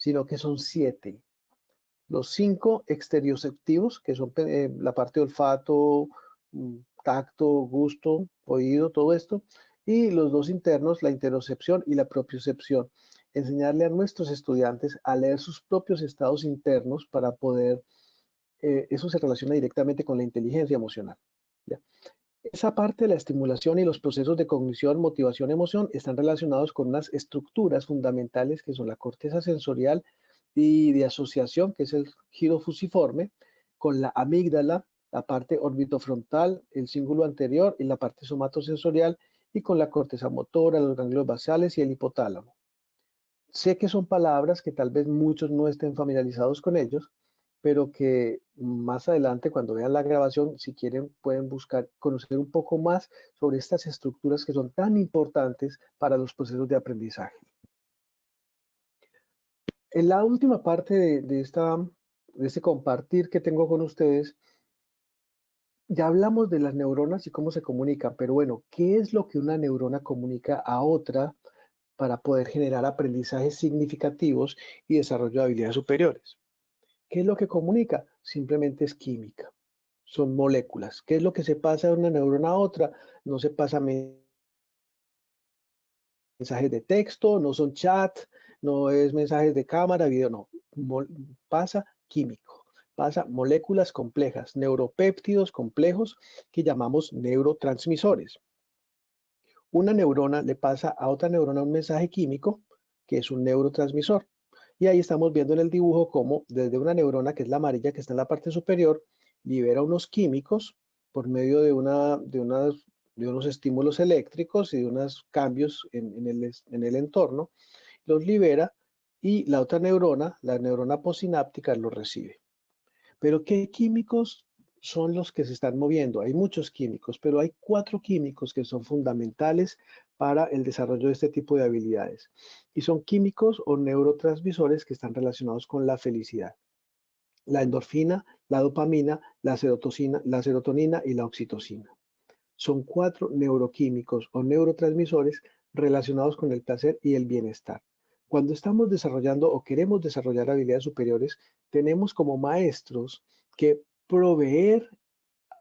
sino que son 7. Los 5 exterioceptivos, que son la parte de olfato, tacto, gusto, oído, todo esto, y los 2 internos, la interocepción y la propiocepción. Enseñarle a nuestros estudiantes a leer sus propios estados internos para poder, eso se relaciona directamente con la inteligencia emocional, ¿ya? Esa parte de la estimulación y los procesos de cognición, motivación, emoción están relacionados con unas estructuras fundamentales que son la corteza sensorial y de asociación, que es el giro fusiforme, con la amígdala, la parte orbitofrontal, el cíngulo anterior y la parte somatosensorial, y con la corteza motora, los ganglios basales y el hipotálamo. Sé que son palabras que tal vez muchos no estén familiarizados con ellos, pero que más adelante, cuando vean la grabación, si quieren, pueden buscar conocer un poco más sobre estas estructuras que son tan importantes para los procesos de aprendizaje. En la última parte de este compartir que tengo con ustedes, ya hablamos de las neuronas y cómo se comunican, pero bueno, ¿qué es lo que una neurona comunica a otra para poder generar aprendizajes significativos y desarrollo de habilidades superiores? ¿Qué es lo que comunica? Simplemente es química. Son moléculas. ¿Qué es lo que se pasa de una neurona a otra? No se pasa mensajes de texto, no son chat, no es mensajes de cámara, video, no. Pasa químico. Pasa moléculas complejas, neuropéptidos complejos que llamamos neurotransmisores. Una neurona le pasa a otra neurona un mensaje químico que es un neurotransmisor. Y ahí estamos viendo en el dibujo cómo desde una neurona, que es la amarilla, que está en la parte superior, libera unos químicos por medio de unos estímulos eléctricos y de unos cambios en el entorno, los libera y la otra neurona, la neurona postsináptica, los recibe. Pero ¿qué químicos son los que se están moviendo? Hay muchos químicos, pero hay 4 químicos que son fundamentales para el desarrollo de este tipo de habilidades. Y son químicos o neurotransmisores que están relacionados con la felicidad. La endorfina, la dopamina, la serotonina y la oxitocina. Son 4 neuroquímicos o neurotransmisores relacionados con el placer y el bienestar. Cuando estamos desarrollando o queremos desarrollar habilidades superiores, tenemos como maestros que proveer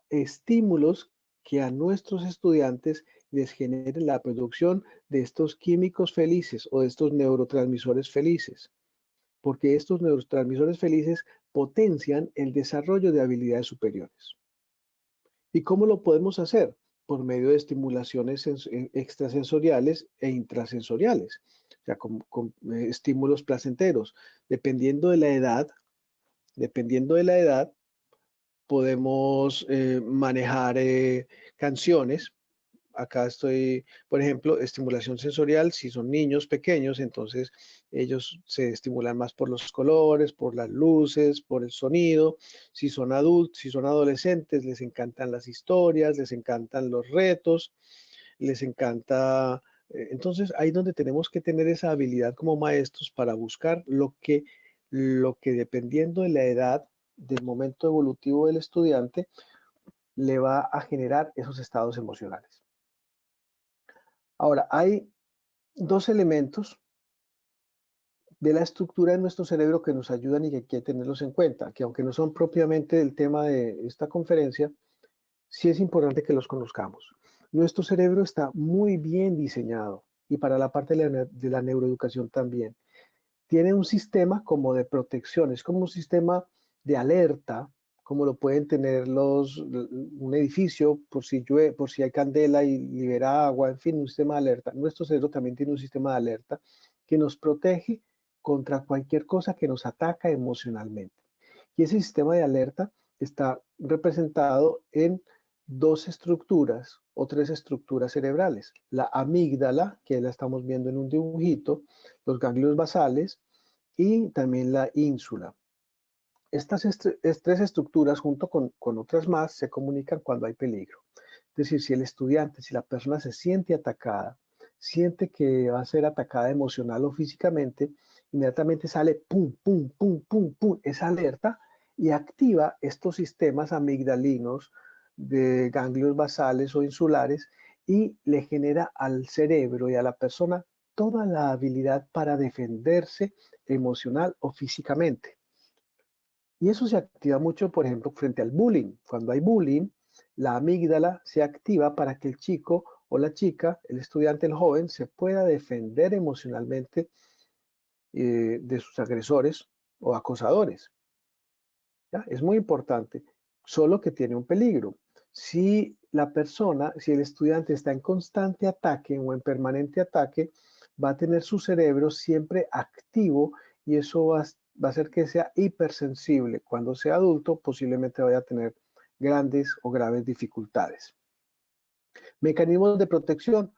estímulos que a nuestros estudiantes les generen la producción de estos químicos felices o de estos neurotransmisores felices, porque estos neurotransmisores felices potencian el desarrollo de habilidades superiores. ¿Y cómo lo podemos hacer? Por medio de estimulaciones extrasensoriales e intrasensoriales, o sea, con estímulos placenteros. Dependiendo de la edad, podemos manejar canciones. Acá estoy, por ejemplo, estimulación sensorial, si son niños pequeños, entonces ellos se estimulan más por los colores, por las luces, por el sonido. Si son adultos, si son adolescentes, les encantan las historias, les encantan los retos, les encanta. Entonces, ahí es donde tenemos que tener esa habilidad como maestros para buscar lo que dependiendo de la edad, del momento evolutivo del estudiante, le va a generar esos estados emocionales. Ahora, hay 2 elementos de la estructura de nuestro cerebro que nos ayudan y que hay que tenerlos en cuenta, que aunque no son propiamente el tema de esta conferencia, sí es importante que los conozcamos. Nuestro cerebro está muy bien diseñado y para la parte de la neuroeducación también. Tiene un sistema como de protección, es como un sistema de alerta, como lo pueden tener un edificio por si llueve, por si hay candela y libera agua, en fin, un sistema de alerta. Nuestro cerebro también tiene un sistema de alerta que nos protege contra cualquier cosa que nos ataca emocionalmente. Y ese sistema de alerta está representado en 2 estructuras o 3 estructuras cerebrales. La amígdala, que la estamos viendo en un dibujito, los ganglios basales y también la ínsula. Estas 3 estructuras, junto con otras más, se comunican cuando hay peligro. Es decir, si el estudiante, si la persona se siente atacada, siente que va a ser atacada emocional o físicamente, inmediatamente sale pum, pum, pum, pum, pum, esa alerta y activa estos sistemas amigdalinos de ganglios basales o insulares y le genera al cerebro y a la persona toda la habilidad para defenderse emocional o físicamente. Y eso se activa mucho, por ejemplo, frente al bullying. Cuando hay bullying, la amígdala se activa para que el chico o la chica, el estudiante, el joven, se pueda defender emocionalmente de sus agresores o acosadores. ¿Ya? Es muy importante, solo que tiene un peligro. Si la persona, si el estudiante está en constante ataque o en permanente ataque, va a tener su cerebro siempre activo y eso va a hacer que sea hipersensible. Cuando sea adulto, posiblemente vaya a tener grandes o graves dificultades. Mecanismos de protección: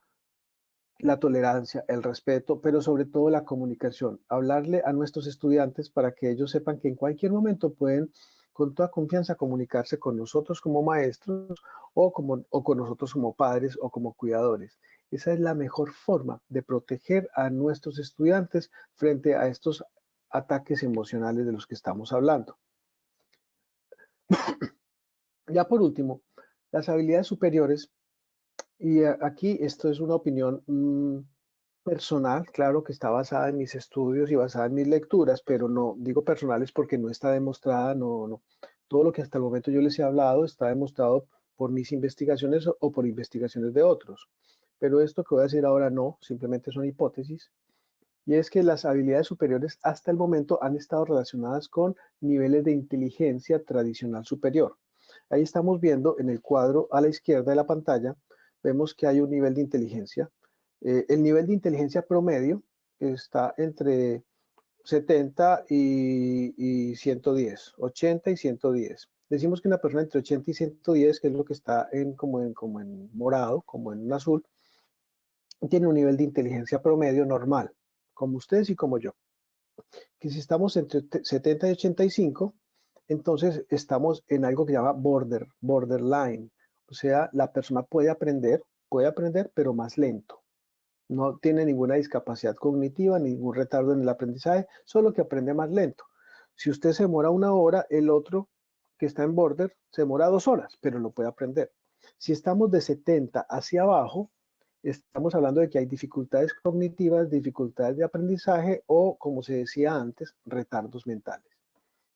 la tolerancia, el respeto, pero sobre todo la comunicación. Hablarle a nuestros estudiantes para que ellos sepan que en cualquier momento pueden con toda confianza comunicarse con nosotros como maestros o con nosotros como padres o como cuidadores. Esa es la mejor forma de proteger a nuestros estudiantes frente a estos ataques emocionales de los que estamos hablando. Ya por último, las habilidades superiores, y aquí esto es una opinión personal, claro que está basada en mis estudios y basada en mis lecturas, pero no digo personales porque no está demostrada, no. Todo lo que hasta el momento yo les he hablado está demostrado por mis investigaciones o por investigaciones de otros. Pero esto que voy a decir ahora no, simplemente son hipótesis. Y es que las habilidades superiores hasta el momento han estado relacionadas con niveles de inteligencia tradicional superior. Ahí estamos viendo en el cuadro a la izquierda de la pantalla, vemos que hay un nivel de inteligencia. El nivel de inteligencia promedio está entre 70 y 110, 80 y 110. Decimos que una persona entre 80 y 110, que es lo que está como en morado, como en un azul, tiene un nivel de inteligencia promedio normal, como ustedes y como yo. Que si estamos entre 70 y 85, entonces estamos en algo que se llama borderline. O sea, la persona puede aprender, pero más lento. No tiene ninguna discapacidad cognitiva, ningún retardo en el aprendizaje, solo que aprende más lento. Si usted se demora 1 hora, el otro que está en border se demora 2 horas, pero lo puede aprender. Si estamos de 70 hacia abajo, estamos hablando de que hay dificultades cognitivas, dificultades de aprendizaje o, como se decía antes, retardos mentales.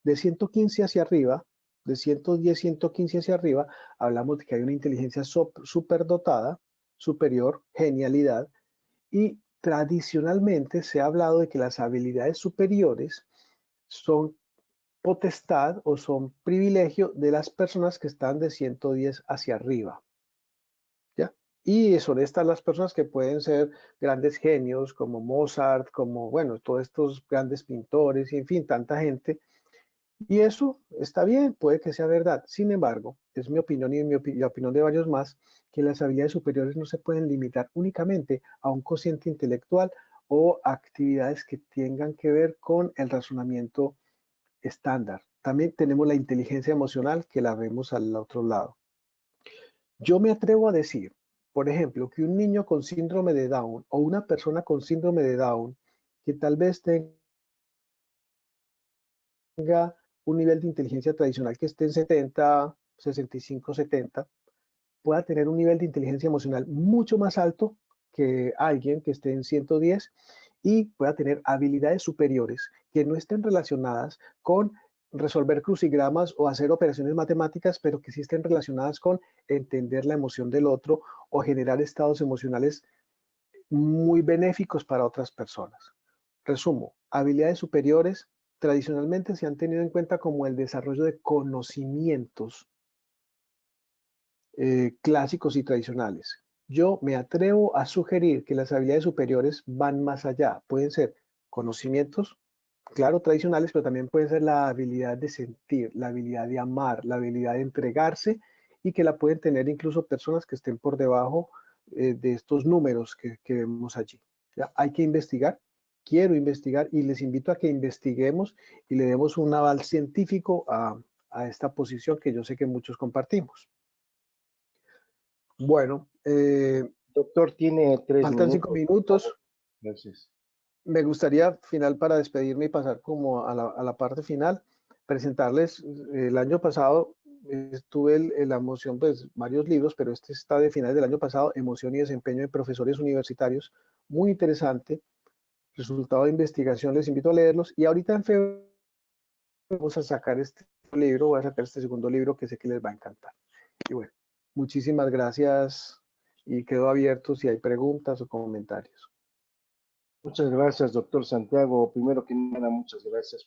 De 115 hacia arriba, de 110, 115 hacia arriba, hablamos de que hay una inteligencia superdotada, superior, genialidad, y tradicionalmente se ha hablado de que las habilidades superiores son potestad o son privilegio de las personas que están de 110 hacia arriba. ¿Ya? Y son estas las personas que pueden ser grandes genios como Mozart, como, bueno, todos estos grandes pintores, y en fin, tanta gente. Y eso está bien, puede que sea verdad. Sin embargo, es mi opinión y la opinión de varios más, que las habilidades superiores no se pueden limitar únicamente a un cociente intelectual o actividades que tengan que ver con el razonamiento estándar. También tenemos la inteligencia emocional que la vemos al otro lado. Yo me atrevo a decir, por ejemplo, que un niño con síndrome de Down o una persona con síndrome de Down que tal vez tenga un nivel de inteligencia tradicional que esté en 70, 65, 70, pueda tener un nivel de inteligencia emocional mucho más alto que alguien que esté en 110 y pueda tener habilidades superiores que no estén relacionadas con resolver crucigramas o hacer operaciones matemáticas, pero que sí estén relacionadas con entender la emoción del otro o generar estados emocionales muy benéficos para otras personas. Resumo, habilidades superiores tradicionalmente se han tenido en cuenta como el desarrollo de conocimientos clásicos y tradicionales. Yo me atrevo a sugerir que las habilidades superiores van más allá. Pueden ser conocimientos, claro, tradicionales, pero también puede ser la habilidad de sentir, la habilidad de amar, la habilidad de entregarse y que la pueden tener incluso personas que estén por debajo de estos números que vemos allí. ¿Ya? Hay que investigar, quiero investigar y les invito a que investiguemos y le demos un aval científico a esta posición que yo sé que muchos compartimos. Bueno, Doctor, tiene 3 faltan 5 minutos. minutos. Gracias. Me gustaría, final, para despedirme y pasar como a la parte final, presentarles el año pasado, tuve la emoción, pues varios libros, pero este está de finales del año pasado, Emoción y desempeño de profesores universitarios, muy interesante, resultado de investigación, les invito a leerlos, y ahorita en febrero vamos a sacar este libro, voy a sacar este segundo libro que sé que les va a encantar. Y bueno, muchísimas gracias y quedo abierto si hay preguntas o comentarios. Muchas gracias, doctor Santiago. Primero que nada, muchas gracias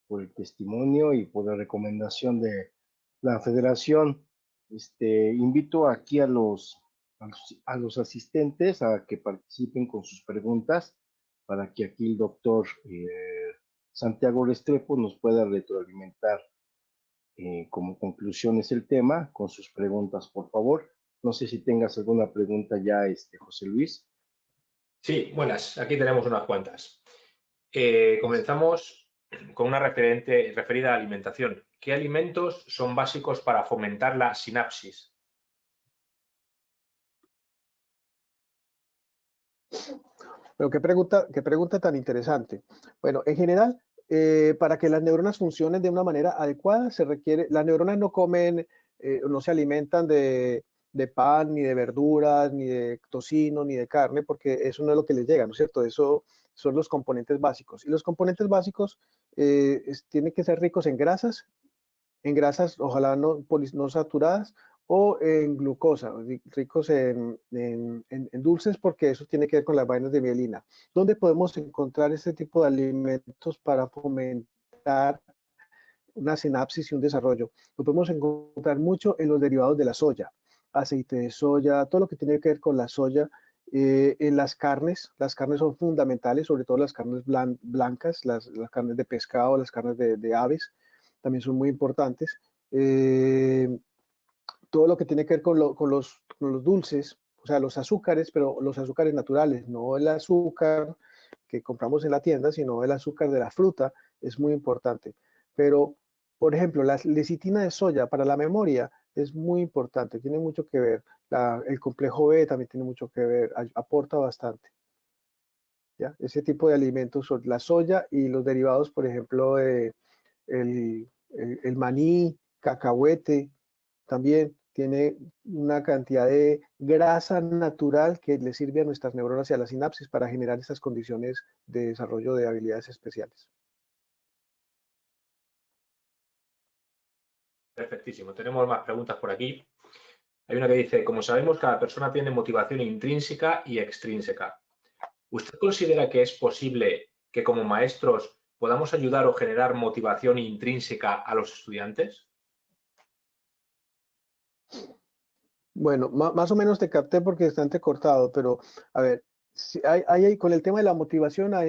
por el testimonio y por la recomendación de la federación. Invito aquí a los asistentes a que participen con sus preguntas para que aquí el doctor Santiago Restrepo nos pueda retroalimentar como conclusiones el tema con sus preguntas, por favor. No sé si tengas alguna pregunta ya, José Luis. Sí, buenas. Aquí tenemos unas cuantas. Comenzamos con una referida a alimentación. ¿Qué alimentos son básicos para fomentar la sinapsis? Pero qué pregunta tan interesante. Bueno, en general, para que las neuronas funcionen de una manera adecuada, se requiere, las neuronas no comen, no se alimentan de pan, ni de verduras, ni de tocino, ni de carne, porque eso no es lo que les llega, ¿no es cierto? Eso son los componentes básicos. Y los componentes básicos tienen que ser ricos en grasas, ojalá no saturadas, o en glucosa, ricos en dulces, porque eso tiene que ver con las vainas de mielina. ¿Dónde podemos encontrar este tipo de alimentos para fomentar una sinapsis y un desarrollo? Lo podemos encontrar mucho en los derivados de la soya, aceite de soya, todo lo que tiene que ver con la soya. En las carnes son fundamentales, sobre todo las carnes blancas, las carnes de pescado, las carnes de aves, también son muy importantes. Todo lo que tiene que ver con los dulces, o sea, los azúcares, pero los azúcares naturales, no el azúcar que compramos en la tienda, sino el azúcar de la fruta, es muy importante. Pero, por ejemplo, la lecitina de soya para la memoria es muy importante, tiene mucho que ver. El complejo B también tiene mucho que ver, aporta bastante. ¿Ya? Ese tipo de alimentos son la soya y los derivados, por ejemplo, el maní, cacahuete, también tiene una cantidad de grasa natural que le sirve a nuestras neuronas y a la sinapsis para generar estas condiciones de desarrollo de habilidades especiales. Perfectísimo. Tenemos más preguntas por aquí. Hay una que dice, como sabemos, cada persona tiene motivación intrínseca y extrínseca. ¿Usted considera que es posible que como maestros podamos ayudar o generar motivación intrínseca a los estudiantes? Bueno, más o menos te capté porque está entrecortado, pero a ver, si con el tema de la motivación, ha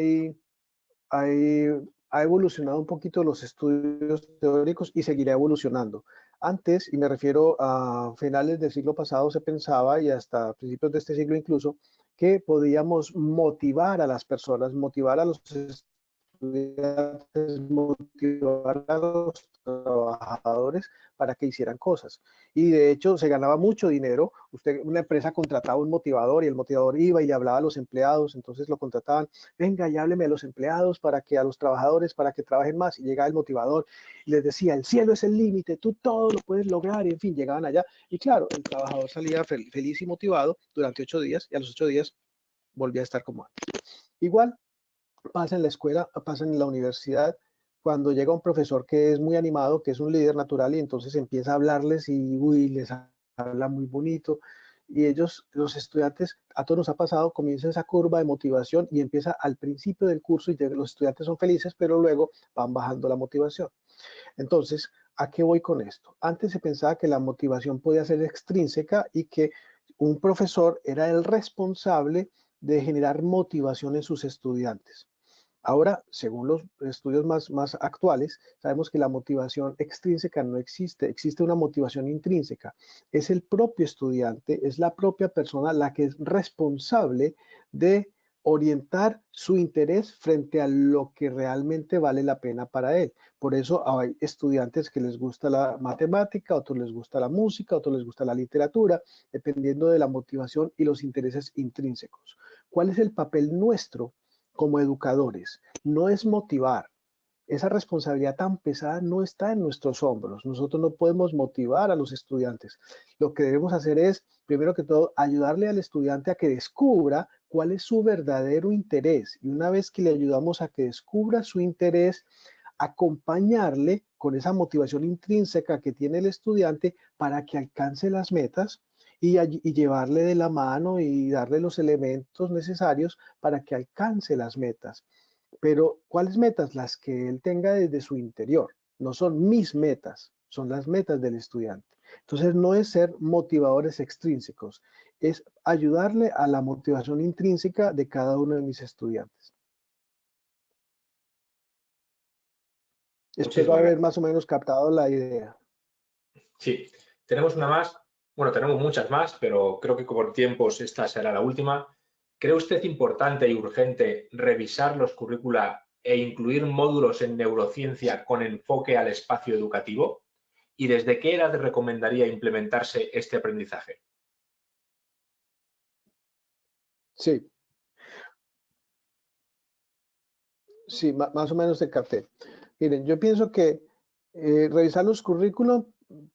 evolucionado un poquito los estudios teóricos y seguirá evolucionando. Antes, y me refiero a finales del siglo pasado, se pensaba, y hasta principios de este siglo incluso, que podíamos motivar a las personas, motivar a los estudiantes, motivar a los trabajadores para que hicieran cosas. Y de hecho se ganaba mucho dinero. Una empresa contrataba un motivador y el motivador iba y le hablaba a los empleados, entonces lo contrataban, venga y hábleme a los empleados a los trabajadores para que trabajen más. Y llegaba el motivador y les decía, el cielo es el límite, tú todo lo puedes lograr. Y en fin, llegaban allá. Y claro, el trabajador salía feliz y motivado durante 8 días y a los 8 días volvía a estar como antes. Igual pasa en la escuela, pasa en la universidad, cuando llega un profesor que es muy animado, que es un líder natural, y entonces empieza a hablarles y les habla muy bonito. Y ellos, los estudiantes, a todos nos ha pasado, comienza esa curva de motivación y empieza al principio del curso y los estudiantes son felices, pero luego van bajando la motivación. Entonces, ¿a qué voy con esto? Antes se pensaba que la motivación podía ser extrínseca y que un profesor era el responsable de generar motivación en sus estudiantes. Ahora, según los estudios más actuales, sabemos que la motivación extrínseca no existe, existe una motivación intrínseca. Es el propio estudiante, es la propia persona la que es responsable de orientar su interés frente a lo que realmente vale la pena para él. Por eso hay estudiantes que les gusta la matemática, otros les gusta la música, otros les gusta la literatura, dependiendo de la motivación y los intereses intrínsecos. ¿Cuál es el papel nuestro como educadores? No es motivar, esa responsabilidad tan pesada no está en nuestros hombros. Nosotros no podemos motivar a los estudiantes. Lo que debemos hacer es, primero que todo, ayudarle al estudiante a que descubra cuál es su verdadero interés. Y una vez que le ayudamos a que descubra su interés, acompañarle con esa motivación intrínseca que tiene el estudiante para que alcance las metas y llevarle de la mano y darle los elementos necesarios para que alcance las metas. Pero, ¿cuáles metas? Las que él tenga desde su interior. No son mis metas, son las metas del estudiante. Entonces, no es ser motivadores extrínsecos, es ayudarle a la motivación intrínseca de cada uno de mis estudiantes. Espero haber más o menos captado la idea. Sí, tenemos una más. Bueno, tenemos muchas más, pero creo que por tiempos esta será la última. ¿Cree usted importante y urgente revisar los currícula e incluir módulos en neurociencia con enfoque al espacio educativo? ¿Y desde qué edad recomendaría implementarse este aprendizaje? Sí. Sí, más o menos te capté. Miren, yo pienso que revisar los currículum,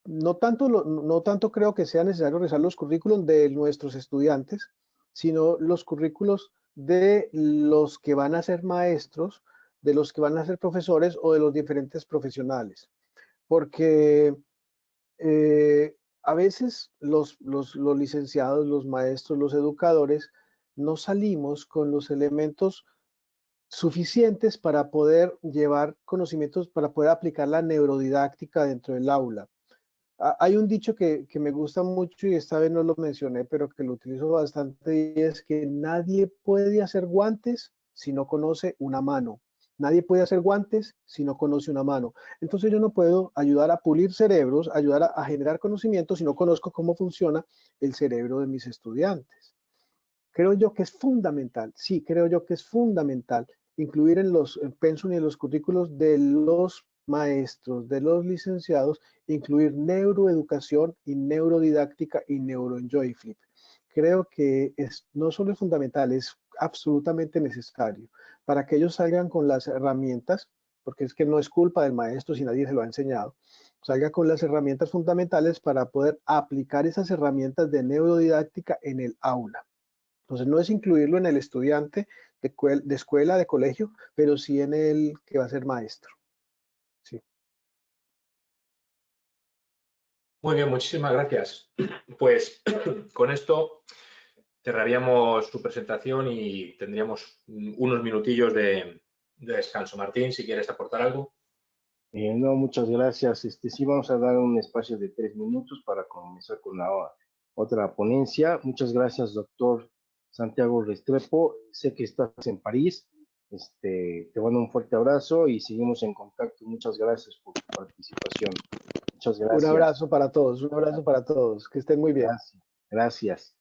no tanto creo que sea necesario revisar los currículum de nuestros estudiantes, sino los currículos de los que van a ser maestros, de los que van a ser profesores o de los diferentes profesionales. Porque a veces los licenciados, los maestros, los educadores, no salimos con los elementos suficientes para poder llevar conocimientos, para poder aplicar la neurodidáctica dentro del aula. Hay un dicho que me gusta mucho y esta vez no lo mencioné, pero que lo utilizo bastante y es que nadie puede hacer guantes si no conoce una mano. Nadie puede hacer guantes si no conoce una mano. Entonces yo no puedo ayudar a pulir cerebros, ayudar a generar conocimiento si no conozco cómo funciona el cerebro de mis estudiantes. Creo yo que es fundamental, sí, creo yo que es fundamental incluir en los pensum y en los currículos de los maestros, de los licenciados, incluir neuroeducación y neurodidáctica y neuroenjoyflip. Creo que no solo es fundamental, es absolutamente necesario para que ellos salgan con las herramientas, porque es que no es culpa del maestro si nadie se lo ha enseñado, salga con las herramientas fundamentales para poder aplicar esas herramientas de neurodidáctica en el aula. Entonces, no es incluirlo en el estudiante de escuela, de colegio, pero sí en el que va a ser maestro. Sí. Muy bien, muchísimas gracias. Pues con esto cerraríamos su presentación y tendríamos unos minutillos de descanso. Martín, si quieres aportar algo. No, muchas gracias. Sí, vamos a dar un espacio de 3 minutos para comenzar con la otra ponencia. Muchas gracias, doctor Santiago Restrepo. Sé que estás en París. Te mando un fuerte abrazo y seguimos en contacto. Muchas gracias por tu participación. Muchas gracias. Un abrazo para todos, que estén muy bien. Gracias.